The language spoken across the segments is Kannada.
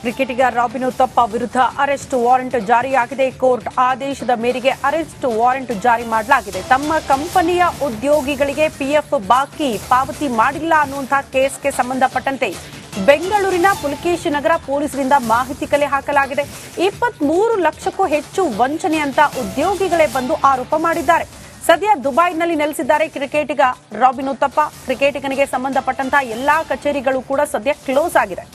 ಕ್ರಿಕೆಟಿಗ ರಾಬಿನ್ ಉತ್ತಪ್ಪ ವಿರುದ್ಧ ಅರೆಸ್ಟ್ ವಾರೆಂಟ್ ಜಾರಿಯಾಗಿದೆ. ಕೋರ್ಟ್ ಆದೇಶದ ಮೇರೆಗೆ ಅರೆಸ್ಟ್ ವಾರೆಂಟ್ ಜಾರಿ ಮಾಡಲಾಗಿದೆ. ತಮ್ಮ ಕಂಪನಿಯ ಉದ್ಯೋಗಿಗಳಿಗೆ ಪಿಎಫ್ ಬಾಕಿ ಪಾವತಿ ಮಾಡಿಲ್ಲ ಅನ್ನುವಂತಹ ಕೇಸ್ಗೆ ಸಂಬಂಧಪಟ್ಟಂತೆ ಬೆಂಗಳೂರಿನ ಪುಲಕೇಶಿ ನಗರ ಪೊಲೀಸರಿಂದ ಮಾಹಿತಿ ಕಲೆ ಹಾಕಲಾಗಿದೆ. 23 ಲಕ್ಷಕ್ಕೂ ಹೆಚ್ಚು ವಂಚನೆ ಅಂತ ಉದ್ಯೋಗಿಗಳೇ ಬಂದು ಆರೋಪ ಮಾಡಿದ್ದಾರೆ. ಸದ್ಯ ದುಬೈನಲ್ಲಿ ನೆಲೆಸಿದ್ದಾರೆ ಕ್ರಿಕೆಟಿಗ ರಾಬಿನ್ ಉತ್ತಪ್ಪ. ಕ್ರಿಕೆಟಿಗನಿಗೆ ಸಂಬಂಧಪಟ್ಟಂತಹ ಎಲ್ಲಾ ಕಚೇರಿಗಳು ಕೂಡ ಸದ್ಯ ಕ್ಲೋಸ್ ಆಗಿದೆ.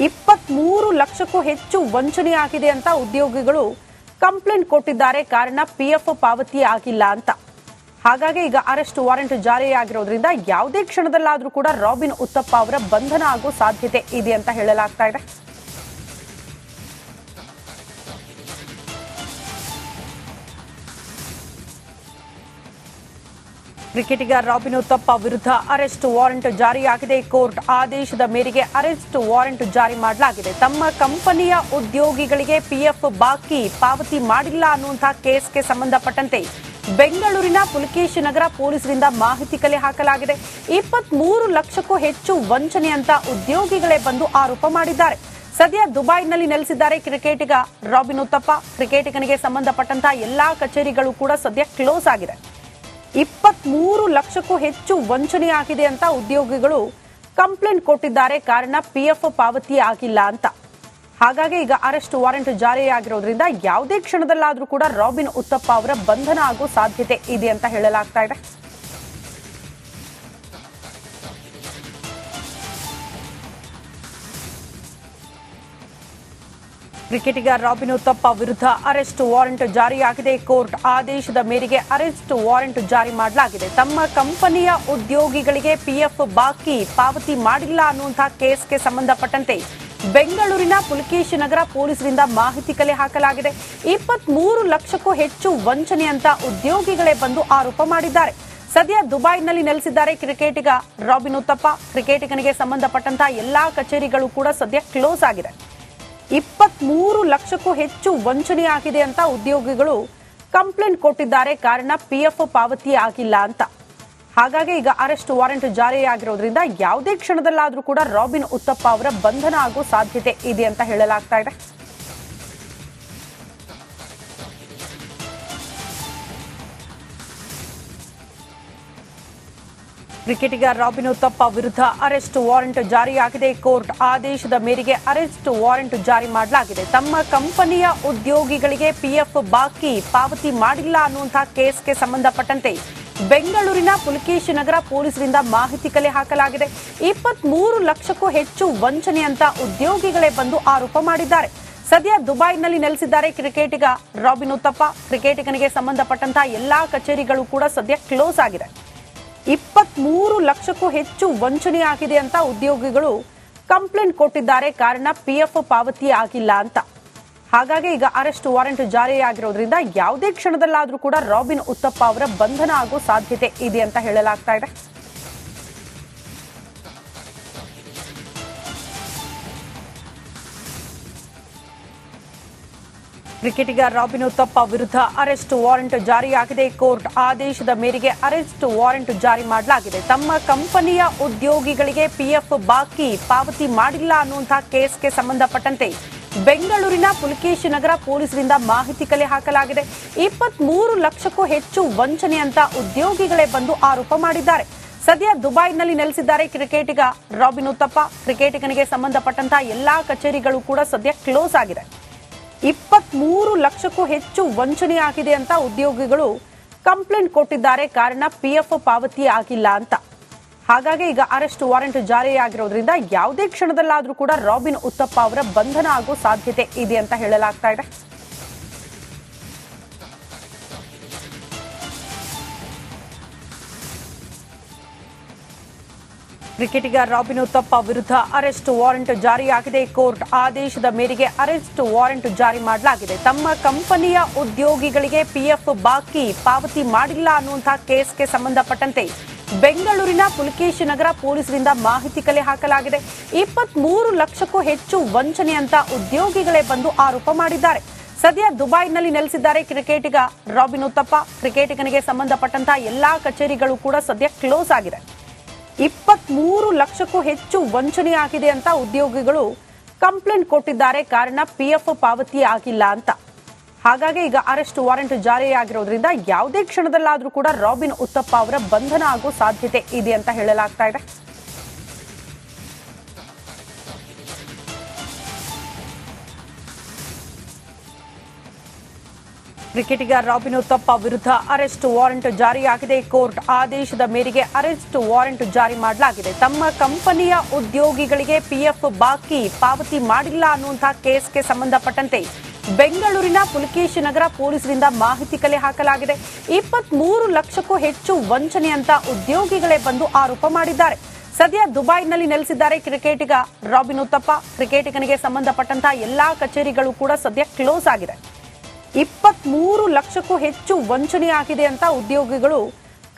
23 ಲಕ್ಷಕ್ಕೂ ಹೆಚ್ಚು ವಂಚನೆ ಆಗಿದೆ ಅಂತ ಉದ್ಯೋಗಿಗಳು ಕಂಪ್ಲೇಂಟ್ ಕೊಟ್ಟಿದ್ದಾರೆ. ಕಾರಣ ಪಿಎಫ್ ಪಾವತಿ ಆಗಿಲ್ಲ ಅಂತ. ಹಾಗಾಗಿ ಈಗ ಅರೆಸ್ಟ್ ವಾರೆಂಟ್ ಜಾರಿಯಾಗಿರೋದ್ರಿಂದ ಯಾವುದೇ ಕ್ಷಣದಲ್ಲಾದ್ರೂ ಕೂಡ ರಾಬಿನ್ ಉತ್ತಪ್ಪ ಅವರ ಬಂಧನ ಆಗೋ ಸಾಧ್ಯತೆ ಇದೆ ಅಂತ ಹೇಳಲಾಗ್ತಾ ಇದೆ. ಕ್ರಿಕೆಟಿಗ ರಾಬಿನ್ ಉತ್ತಪ್ಪ ವಿರುದ್ಧ ಅರೆಸ್ಟ್ ವಾರೆಂಟ್ ಜಾರಿಯಾಗಿದೆ. ಕೋರ್ಟ್ ಆದೇಶದ ಮೇರೆಗೆ ಅರೆಸ್ಟ್ ವಾರೆಂಟ್ ಜಾರಿ ಮಾಡಲಾಗಿದೆ. ತಮ್ಮ ಕಂಪನಿಯ ಉದ್ಯೋಗಿಗಳಿಗೆ ಪಿಎಫ್ ಬಾಕಿ ಪಾವತಿ ಮಾಡಿಲ್ಲ ಅನ್ನುವಂತಹ ಕೇಸ್ಗೆ ಸಂಬಂಧಪಟ್ಟಂತೆ ಬೆಂಗಳೂರಿನ ಪುಲಕೇಶಿ ನಗರ ಪೊಲೀಸರಿಂದ ಮಾಹಿತಿ ಕಲೆ ಹಾಕಲಾಗಿದೆ. 23 ಲಕ್ಷಕ್ಕೂ ಹೆಚ್ಚು ವಂಚನೆ ಅಂತ ಉದ್ಯೋಗಿಗಳೇ ಬಂದು ಆರೋಪ ಮಾಡಿದ್ದಾರೆ. ಸದ್ಯ ದುಬೈನಲ್ಲಿ ನೆಲೆಸಿದ್ದಾರೆ ಕ್ರಿಕೆಟಿಗ ರಾಬಿನ್ ಉತ್ತಪ್ಪ. ಕ್ರಿಕೆಟಿಗನಿಗೆ ಸಂಬಂಧಪಟ್ಟಂತಹ ಎಲ್ಲಾ ಕಚೇರಿಗಳು ಕೂಡ ಸದ್ಯ ಕ್ಲೋಸ್ ಆಗಿದೆ. 23 ಲಕ್ಷಕ್ಕೂ ಹೆಚ್ಚು ವಂಚನೆ ಆಗಿದೆ ಅಂತ ಉದ್ಯೋಗಿಗಳು ಕಂಪ್ಲೇಂಟ್ ಕೊಟ್ಟಿದ್ದಾರೆ. ಕಾರಣ ಪಿಎಫ್ ಪಾವತಿ ಆಗಿಲ್ಲ ಅಂತ. ಹಾಗಾಗಿ ಈಗ ಅರೆಸ್ಟ್ ವಾರೆಂಟ್ ಜಾರಿಯಾಗಿರೋದ್ರಿಂದ ಯಾವುದೇ ಕ್ಷಣದಲ್ಲಾದ್ರೂ ಕೂಡ ರಾಬಿನ್ ಉತ್ತಪ್ಪ ಅವರ ಬಂಧನ ಆಗೋ ಸಾಧ್ಯತೆ ಇದೆ ಅಂತ ಹೇಳಲಾಗ್ತಾ ಇದೆ. ಕ್ರಿಕೆಟಿಗ ರಾಬಿನ್ ಉತ್ತಪ್ಪ ವಿರುದ್ಧ ಅರೆಸ್ಟ್ ವಾರೆಂಟ್ ಜಾರಿಯಾಗಿದೆ. ಕೋರ್ಟ್ ಆದೇಶದ ಮೇರೆಗೆ ಅರೆಸ್ಟ್ ವಾರೆಂಟ್ ಜಾರಿ ಮಾಡಲಾಗಿದೆ. ತಮ್ಮ ಕಂಪನಿಯ ಉದ್ಯೋಗಿಗಳಿಗೆ ಪಿಎಫ್ ಬಾಕಿ ಪಾವತಿ ಮಾಡಿಲ್ಲ ಅನ್ನುವಂತಹ ಕೇಸ್ಗೆ ಸಂಬಂಧಪಟ್ಟಂತೆ ಬೆಂಗಳೂರಿನ ಪುಲಕೇಶಿ ನಗರ ಪೊಲೀಸರಿಂದ ಮಾಹಿತಿ ಕಲೆ ಹಾಕಲಾಗಿದೆ. 23 ಲಕ್ಷಕ್ಕೂ ಹೆಚ್ಚು ವಂಚನೆ ಅಂತ ಉದ್ಯೋಗಿಗಳೇ ಬಂದು ಆರೋಪ ಮಾಡಿದ್ದಾರೆ. ಸದ್ಯ ದುಬೈನಲ್ಲಿ ನೆಲೆಸಿದ್ದಾರೆ ಕ್ರಿಕೆಟಿಗ ರಾಬಿನ್ ಉತ್ತಪ್ಪ. ಕ್ರಿಕೆಟಿಗನಿಗೆ ಸಂಬಂಧಪಟ್ಟಂತಹ ಎಲ್ಲಾ ಕಚೇರಿಗಳು ಕೂಡ ಸದ್ಯ ಕ್ಲೋಸ್ ಆಗಿದೆ. 23 ಲಕ್ಷಕ್ಕೂ ಹೆಚ್ಚು ವಂಚನೆ ಆಗಿದೆ ಅಂತ ಉದ್ಯೋಗಿಗಳು ಕಂಪ್ಲೇಂಟ್ ಕೊಟ್ಟಿದ್ದಾರೆ. ಕಾರಣ ಪಿಎಫ್ ಪಾವತಿ ಆಗಿಲ್ಲ ಅಂತ. ಹಾಗಾಗಿ ಈಗ ಅರೆಸ್ಟ್ ವಾರೆಂಟ್ ಜಾರಿಯಾಗಿರೋದ್ರಿಂದ ಯಾವುದೇ ಕ್ಷಣದಲ್ಲಾದ್ರೂ ಕೂಡ ರಾಬಿನ್ ಉತ್ತಪ್ಪ ಅವರ ಬಂಧನ ಆಗೋ ಸಾಧ್ಯತೆ ಇದೆ ಅಂತ ಹೇಳಲಾಗ್ತಾ ಇದೆ. ಕ್ರಿಕೆಟಿಗ ರಾಬಿನ್ ಉತ್ತಪ್ಪ ವಿರುದ್ಧ ಅರೆಸ್ಟ್ ವಾರೆಂಟ್ ಜಾರಿಯಾಗಿದೆ. ಕೋರ್ಟ್ ಆದೇಶದ ಮೇರೆಗೆ ಅರೆಸ್ಟ್ ವಾರೆಂಟ್ ಜಾರಿ ಮಾಡಲಾಗಿದೆ. ತಮ್ಮ ಕಂಪನಿಯ ಉದ್ಯೋಗಿಗಳಿಗೆ ಪಿಎಫ್ ಬಾಕಿ ಪಾವತಿ ಮಾಡಿಲ್ಲ ಅನ್ನುವಂತಹ ಕೇಸ್ಗೆ ಸಂಬಂಧಪಟ್ಟಂತೆ ಬೆಂಗಳೂರಿನ ಪುಲಕೇಶಿ ನಗರ ಪೊಲೀಸರಿಂದ ಮಾಹಿತಿ ಕಲೆ ಹಾಕಲಾಗಿದೆ. 23 ಲಕ್ಷಕ್ಕೂ ಹೆಚ್ಚು ವಂಚನೆ ಅಂತ ಉದ್ಯೋಗಿಗಳೇ ಬಂದು ಆರೋಪ ಮಾಡಿದ್ದಾರೆ. ಸದ್ಯ ದುಬೈನಲ್ಲಿ ನೆಲೆಸಿದ್ದಾರೆ ಕ್ರಿಕೆಟಿಗ ರಾಬಿನ್ ಉತ್ತಪ್ಪ. ಕ್ರಿಕೆಟಿಗನಿಗೆ ಸಂಬಂಧಪಟ್ಟಂತಹ ಎಲ್ಲಾ ಕಚೇರಿಗಳು ಕೂಡ ಸದ್ಯ ಕ್ಲೋಸ್ ಆಗಿದೆ. 23 ಲಕ್ಷಕ್ಕೂ ಹೆಚ್ಚು ವಂಚನೆ ಆಗಿದೆ ಅಂತ ಉದ್ಯೋಗಿಗಳು ಕಂಪ್ಲೇಂಟ್ ಕೊಟ್ಟಿದ್ದಾರೆ. ಕಾರಣ ಪಿಎಫ್ ಪಾವತಿ ಆಗಿಲ್ಲ ಅಂತ. ಹಾಗಾಗಿ ಈಗ ಅರೆಸ್ಟ್ ವಾರೆಂಟ್ ಜಾರಿಯಾಗಿರೋದ್ರಿಂದ ಯಾವುದೇ ಕ್ಷಣದಲ್ಲಾದ್ರೂ ಕೂಡ ರಾಬಿನ್ ಉತ್ತಪ್ಪ ಅವರ ಬಂಧನ ಆಗೋ ಸಾಧ್ಯತೆ ಇದೆ ಅಂತ ಹೇಳಲಾಗ್ತಾ ಇದೆ. ಕ್ರಿಕೆಟಿಗ ರಾಬಿನ್ ಉತ್ತಪ್ಪ ವಿರುದ್ಧ ಅರೆಸ್ಟ್ ವಾರೆಂಟ್ ಜಾರಿಯಾಗಿದೆ. ಕೋರ್ಟ್ ಆದೇಶದ ಮೇರೆಗೆ ಅರೆಸ್ಟ್ ವಾರೆಂಟ್ ಜಾರಿ ಮಾಡಲಾಗಿದೆ. ತಮ್ಮ ಕಂಪನಿಯ ಉದ್ಯೋಗಿಗಳಿಗೆ ಪಿಎಫ್ ಬಾಕಿ ಪಾವತಿ ಮಾಡಿಲ್ಲ ಅನ್ನುವಂತಹ ಕೇಸ್ಗೆ ಸಂಬಂಧಪಟ್ಟಂತೆ ಬೆಂಗಳೂರಿನ ಪುಲಕೇಶಿ ನಗರ ಪೊಲೀಸರಿಂದ ಮಾಹಿತಿ ಕಲೆ ಹಾಕಲಾಗಿದೆ. 23 ಲಕ್ಷಕ್ಕೂ ಹೆಚ್ಚು ವಂಚನೆ ಅಂತ ಉದ್ಯೋಗಿಗಳೇ ಬಂದು ಆರೋಪ ಮಾಡಿದ್ದಾರೆ. ಸದ್ಯ ದುಬೈನಲ್ಲಿ ನೆಲೆಸಿದ್ದಾರೆ ಕ್ರಿಕೆಟಿಗ ರಾಬಿನ್ ಉತ್ತಪ್ಪ. ಕ್ರಿಕೆಟಿಗನಿಗೆ ಸಂಬಂಧಪಟ್ಟಂತಹ ಎಲ್ಲಾ ಕಚೇರಿಗಳು ಕೂಡ ಸದ್ಯ ಕ್ಲೋಸ್ ಆಗಿದೆ. 23 ಲಕ್ಷಕ್ಕೂ ಹೆಚ್ಚು ವಂಚನೆ ಆಗಿದೆ ಅಂತ ಉದ್ಯೋಗಿಗಳು ಕಂಪ್ಲೇಂಟ್ ಕೊಟ್ಟಿದ್ದಾರೆ. ಕಾರಣ ಪಿಎಫ್ ಪಾವತಿ ಆಗಿಲ್ಲ ಅಂತ. ಹಾಗಾಗಿ ಈಗ ಅರೆಸ್ಟ್ ವಾರೆಂಟ್ ಜಾರಿಯಾಗಿರೋದ್ರಿಂದ ಯಾವುದೇ ಕ್ಷಣದಲ್ಲಾದ್ರೂ ಕೂಡ ರಾಬಿನ್ ಉತ್ತಪ್ಪ ಅವರ ಬಂಧನ ಆಗೋ ಸಾಧ್ಯತೆ ಇದೆ ಅಂತ ಹೇಳಲಾಗ್ತಾ ಇದೆ. ಕ್ರಿಕೆಟಿಗ ರಾಬಿನ್ ಉತ್ತಪ್ಪ ವಿರುದ್ಧ ಅರೆಸ್ಟ್ ವಾರೆಂಟ್ ಜಾರಿಯಾಗಿದೆ. ಕೋರ್ಟ್ ಆದೇಶದ ಮೇರೆಗೆ ಅರೆಸ್ಟ್ ವಾರೆಂಟ್ ಜಾರಿ ಮಾಡಲಾಗಿದೆ. ತಮ್ಮ ಕಂಪನಿಯ ಉದ್ಯೋಗಿಗಳಿಗೆ ಪಿಎಫ್ ಬಾಕಿ ಪಾವತಿ ಮಾಡಿಲ್ಲ ಅನ್ನುವಂತಹ ಕೇಸ್ಗೆ ಸಂಬಂಧಪಟ್ಟಂತೆ ಬೆಂಗಳೂರಿನ ಪುಲಕೇಶಿ ನಗರ ಪೊಲೀಸರಿಂದ ಮಾಹಿತಿ ಕಲೆ ಹಾಕಲಾಗಿದೆ. 23 ಲಕ್ಷಕ್ಕೂ ಹೆಚ್ಚು ವಂಚನೆ ಅಂತ ಉದ್ಯೋಗಿಗಳೇ ಬಂದು ಆರೋಪ ಮಾಡಿದ್ದಾರೆ. ಸದ್ಯ ದುಬೈನಲ್ಲಿ ನೆಲೆಸಿದ್ದಾರೆ ಕ್ರಿಕೆಟಿಗ ರಾಬಿನ್ ಉತ್ತಪ್ಪ. ಕ್ರಿಕೆಟಿಗನಿಗೆ ಸಂಬಂಧಪಟ್ಟಂತಹ ಎಲ್ಲಾ ಕಚೇರಿಗಳು ಕೂಡ ಸದ್ಯ ಕ್ಲೋಸ್ ಆಗಿದೆ. 23 ಲಕ್ಷಕ್ಕೂ ಹೆಚ್ಚು ವಂಚನೆ ಆಗಿದೆ ಅಂತ ಉದ್ಯೋಗಿಗಳು ಕಂಪ್ಲೇಂಟ್ ಕೊಟ್ಟಿದ್ದಾರೆ. ಕಾರಣ ಪಿಎಫ್ ಪಾವತಿ ಆಗಿಲ್ಲ ಅಂತ. ಹಾಗಾಗಿ ಈಗ ಅರೆಸ್ಟ್ ವಾರೆಂಟ್ ಜಾರಿಯಾಗಿರೋದ್ರಿಂದ ಯಾವುದೇ ಕ್ಷಣದಲ್ಲಾದ್ರೂ ಕೂಡ ರಾಬಿನ್ ಉತ್ತಪ್ಪ ಅವರ ಬಂಧನ ಆಗೋ ಸಾಧ್ಯತೆ ಇದೆ ಅಂತ ಹೇಳಲಾಗ್ತಾ ಇದೆ. ಕ್ರಿಕೆಟಿಗ ರಾಬಿನ್ ಉತ್ತಪ್ಪ ವಿರುದ್ಧ ಅರೆಸ್ಟ್ ವಾರೆಂಟ್ ಜಾರಿಯಾಗಿದೆ. ಕೋರ್ಟ್ ಆದೇಶದ ಮೇರೆಗೆ ಅರೆಸ್ಟ್ ವಾರೆಂಟ್ ಜಾರಿ ಮಾಡಲಾಗಿದೆ. ತಮ್ಮ ಕಂಪನಿಯ ಉದ್ಯೋಗಿಗಳಿಗೆ ಪಿಎಫ್ ಬಾಕಿ ಪಾವತಿ ಮಾಡಿಲ್ಲ ಅನ್ನುವಂತಹ ಕೇಸ್ಗೆ ಸಂಬಂಧಪಟ್ಟಂತೆ ಬೆಂಗಳೂರಿನ ಪುಲಕೇಶಿ ನಗರ ಪೊಲೀಸರಿಂದ ಮಾಹಿತಿ ಕಲೆ ಹಾಕಲಾಗಿದೆ. 23 ಲಕ್ಷಕ್ಕೂ ಹೆಚ್ಚು ವಂಚನೆ ಅಂತ ಉದ್ಯೋಗಿಗಳೇ ಬಂದು ಆರೋಪ ಮಾಡಿದ್ದಾರೆ. ಸದ್ಯ ದುಬೈನಲ್ಲಿ ನೆಲೆಸಿದ್ದಾರೆ ಕ್ರಿಕೆಟಿಗ ರಾಬಿನ್ ಉತ್ತಪ್ಪ. ಕ್ರಿಕೆಟಿಗನಿಗೆ ಸಂಬಂಧಪಟ್ಟಂತಹ ಎಲ್ಲಾ ಕಚೇರಿಗಳು ಕೂಡ ಸದ್ಯ ಕ್ಲೋಸ್ ಆಗಿದೆ. 23 ಲಕ್ಷಕ್ಕೂ ಹೆಚ್ಚು ವಂಚನೆಯಾಗಿದೆ ಅಂತ ಉದ್ಯೋಗಿಗಳು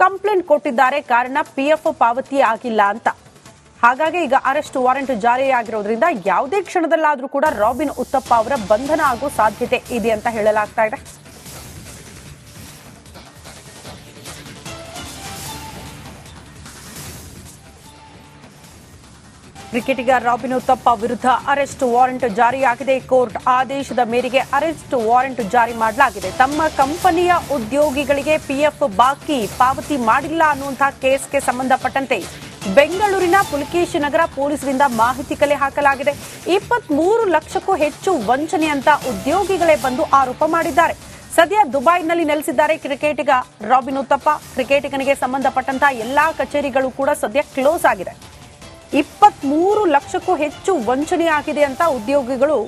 ಕಂಪ್ಲೇಂಟ್ ಕೊಟ್ಟಿದ್ದಾರೆ. ಕಾರಣ ಪಿಎಫ್ ಪಾವತಿ ಆಗಿಲ್ಲ ಅಂತ. ಹಾಗಾಗಿ ಈಗ ಅರೆಸ್ಟ್ ವಾರೆಂಟ್ ಜಾರಿಯಾಗಿರೋದ್ರಿಂದ ಯಾವುದೇ ಕ್ಷಣದಲ್ಲಾದ್ರೂ ಕೂಡ ರಾಬಿನ್ ಉತ್ತಪ್ಪ ಅವರ ಬಂಧನ ಆಗೋ ಸಾಧ್ಯತೆ ಇದೆ ಅಂತ ಹೇಳಲಾಗ್ತಾ ಇದೆ. ಕ್ರಿಕೆಟಿಗ ರಾಬಿನ್ ಉತ್ತಪ್ಪ ವಿರುದ್ಧ ಅರೆಸ್ಟ್ ವಾರೆಂಟ್ ಜಾರಿಯಾಗಿದೆ. ಕೋರ್ಟ್ ಆದೇಶದ ಮೇರೆಗೆ ಅರೆಸ್ಟ್ ವಾರೆಂಟ್ ಜಾರಿ ಮಾಡಲಾಗಿದೆ. ತಮ್ಮ ಕಂಪನಿಯ ಉದ್ಯೋಗಿಗಳಿಗೆ ಪಿಎಫ್ ಬಾಕಿ ಪಾವತಿ ಮಾಡಿಲ್ಲ ಅನ್ನುವಂತಹ ಕೇಸ್ಗೆ ಸಂಬಂಧಪಟ್ಟಂತೆ ಬೆಂಗಳೂರಿನ ಪುಲಕೇಶಿ ನಗರ ಪೊಲೀಸರಿಂದ ಮಾಹಿತಿ ಕಲೆ ಹಾಕಲಾಗಿದೆ. 23 ಲಕ್ಷಕ್ಕೂ ಹೆಚ್ಚು ವಂಚನೆ ಅಂತ ಉದ್ಯೋಗಿಗಳೇ ಬಂದು ಆರೋಪ ಮಾಡಿದ್ದಾರೆ. ಸದ್ಯ ದುಬೈನಲ್ಲಿ ನೆಲೆಸಿದ್ದಾರೆ ಕ್ರಿಕೆಟಿಗ ರಾಬಿನ್ ಉತ್ತಪ್ಪ. ಕ್ರಿಕೆಟಿಗನಿಗೆ ಸಂಬಂಧಪಟ್ಟಂತಹ ಎಲ್ಲಾ ಕಚೇರಿಗಳು ಕೂಡ ಸದ್ಯ ಕ್ಲೋಸ್ ಆಗಿದೆ. 23 ಲಕ್ಷಕ್ಕೂ ಹೆಚ್ಚು ವಂಚನೆಯಾಗಿದೆ ಅಂತ ಉದ್ಯೋಗಿಗಳು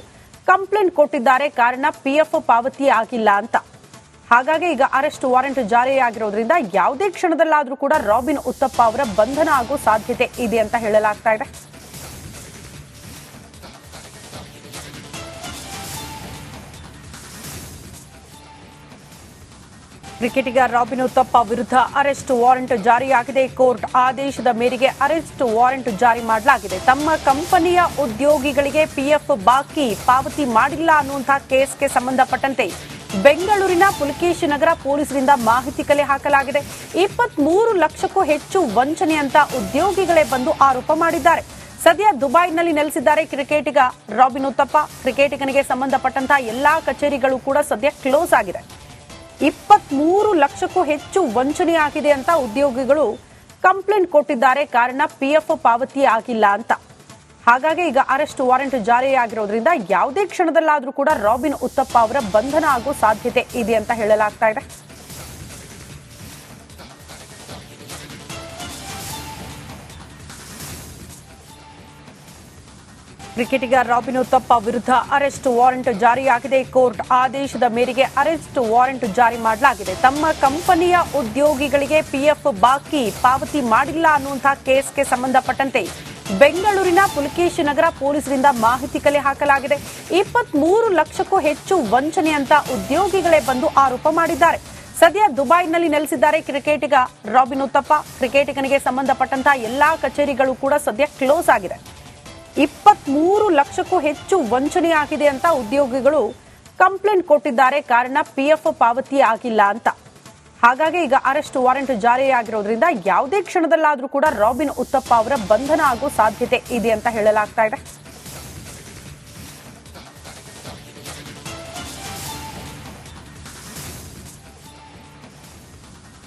ಕಂಪ್ಲೇಂಟ್ ಕೊಟ್ಟಿದ್ದಾರೆ. ಕಾರಣ ಪಿಎಫ್ ಪಾವತಿ ಆಗಿಲ್ಲ ಅಂತ. ಹಾಗಾಗಿ ಈಗ ಅರೆಸ್ಟ್ ವಾರೆಂಟ್ ಜಾರಿಯಾಗಿರೋದ್ರಿಂದ ಯಾವುದೇ ಕ್ಷಣದಲ್ಲಾದ್ರೂ ಕೂಡ ರಾಬಿನ್ ಉತ್ತಪ್ಪ ಅವರ ಬಂಧನ ಆಗೋ ಸಾಧ್ಯತೆ ಇದೆ ಅಂತ ಹೇಳಲಾಗ್ತಾ ಇದೆ. ಕ್ರಿಕೆಟಿಗ ರಾಬಿನ್ ಉತ್ತಪ್ಪ ವಿರುದ್ಧ ಅರೆಸ್ಟ್ ವಾರೆಂಟ್ ಜಾರಿಯಾಗಿದೆ. ಕೋರ್ಟ್ ಆದೇಶದ ಮೇರೆಗೆ ಅರೆಸ್ಟ್ ವಾರೆಂಟ್ ಜಾರಿ ಮಾಡಲಾಗಿದೆ. ತಮ್ಮ ಕಂಪನಿಯ ಉದ್ಯೋಗಿಗಳಿಗೆ ಪಿಎಫ್ ಬಾಕಿ ಪಾವತಿ ಮಾಡಿಲ್ಲ ಅನ್ನುವಂತಹ ಕೇಸ್ಗೆ ಸಂಬಂಧಪಟ್ಟಂತೆ ಬೆಂಗಳೂರಿನ ಪುಲಕೇಶಿ ನಗರ ಪೊಲೀಸರಿಂದ ಮಾಹಿತಿ ಕಲೆ ಹಾಕಲಾಗಿದೆ. 23 ಲಕ್ಷಕ್ಕೂ ಹೆಚ್ಚು ವಂಚನೆ ಅಂತ ಉದ್ಯೋಗಿಗಳೇ ಬಂದು ಆರೋಪ ಮಾಡಿದ್ದಾರೆ. ಸದ್ಯ ದುಬೈನಲ್ಲಿ ನೆಲೆಸಿದ್ದಾರೆ ಕ್ರಿಕೆಟಿಗ ರಾಬಿನ್ ಉತ್ತಪ್ಪ. ಕ್ರಿಕೆಟಿಗನಿಗೆ ಸಂಬಂಧಪಟ್ಟಂತಹ ಎಲ್ಲಾ ಕಚೇರಿಗಳು ಕೂಡ ಸದ್ಯ ಕ್ಲೋಸ್ ಆಗಿದೆ. 23 ಲಕ್ಷಕ್ಕೂ ಹೆಚ್ಚು ವಂಚನೆಯಾಗಿದೆ ಅಂತ ಉದ್ಯೋಗಿಗಳು ಕಂಪ್ಲೇಂಟ್ ಕೊಟ್ಟಿದ್ದಾರೆ. ಕಾರಣ ಪಿಎಫ್ ಪಾವತಿ ಆಗಿಲ್ಲ ಅಂತ. ಹಾಗಾಗಿ ಈಗ ಅರೆಸ್ಟ್ ವಾರೆಂಟ್ ಜಾರಿಯಾಗಿರೋದ್ರಿಂದ ಯಾವುದೇ ಕ್ಷಣದಲ್ಲಾದ್ರೂ ಕೂಡ ರಾಬಿನ್ ಉತ್ತಪ್ಪ ಅವರ ಬಂಧನ ಆಗೋ ಸಾಧ್ಯತೆ ಇದೆ ಅಂತ ಹೇಳಲಾಗ್ತಾ ಇದೆ. ಕ್ರಿಕೆಟಿಗ ರಾಬಿನ್ ಉತ್ತಪ್ಪ ವಿರುದ್ಧ ಅರೆಸ್ಟ್ ವಾರೆಂಟ್ ಜಾರಿಯಾಗಿದೆ. ಕೋರ್ಟ್ ಆದೇಶದ ಮೇರೆಗೆ ಅರೆಸ್ಟ್ ವಾರೆಂಟ್ ಜಾರಿ ಮಾಡಲಾಗಿದೆ. ತಮ್ಮ ಕಂಪನಿಯ ಉದ್ಯೋಗಿಗಳಿಗೆ ಪಿಎಫ್ ಬಾಕಿ ಪಾವತಿ ಮಾಡಿಲ್ಲ ಅನ್ನುವಂತಹ ಕೇಸ್ಗೆ ಸಂಬಂಧಪಟ್ಟಂತೆ ಬೆಂಗಳೂರಿನ ಪುಲಕೇಶಿ ನಗರ ಪೊಲೀಸರಿಂದ ಮಾಹಿತಿ ಕಲೆ ಹಾಕಲಾಗಿದೆ. 23 ಲಕ್ಷಕ್ಕೂ ಹೆಚ್ಚು ವಂಚನೆ ಅಂತ ಉದ್ಯೋಗಿಗಳೇ ಬಂದು ಆರೋಪ ಮಾಡಿದ್ದಾರೆ. ಸದ್ಯ ದುಬೈನಲ್ಲಿ ನೆಲೆಸಿದ್ದಾರೆ ಕ್ರಿಕೆಟಿಗ ರಾಬಿನ್ ಉತ್ತಪ್ಪ. ಕ್ರಿಕೆಟಿಗನಿಗೆ ಸಂಬಂಧಪಟ್ಟಂತಹ ಎಲ್ಲಾ ಕಚೇರಿಗಳು ಕೂಡ ಸದ್ಯ ಕ್ಲೋಸ್ ಆಗಿದೆ. 23 ಲಕ್ಷಕ್ಕೂ ಹೆಚ್ಚು ವಂಚನೆಯಾಗಿದೆ ಅಂತ ಉದ್ಯೋಗಿಗಳು ಕಂಪ್ಲೇಂಟ್ ಕೊಟ್ಟಿದ್ದಾರೆ. ಕಾರಣ ಪಿಎಫ್ ಪಾವತಿ ಆಗಿಲ್ಲ ಅಂತ. ಹಾಗಾಗಿ ಈಗ ಅರೆಸ್ಟ್ ವಾರೆಂಟ್ ಜಾರಿಯಾಗಿರೋದ್ರಿಂದ ಯಾವುದೇ ಕ್ಷಣದಲ್ಲಾದ್ರೂ ಕೂಡ ರಾಬಿನ್ ಉತ್ತಪ್ಪ ಅವರ ಬಂಧನ ಆಗೋ ಸಾಧ್ಯತೆ ಇದೆ ಅಂತ ಹೇಳಲಾಗ್ತಾ ಇದೆ.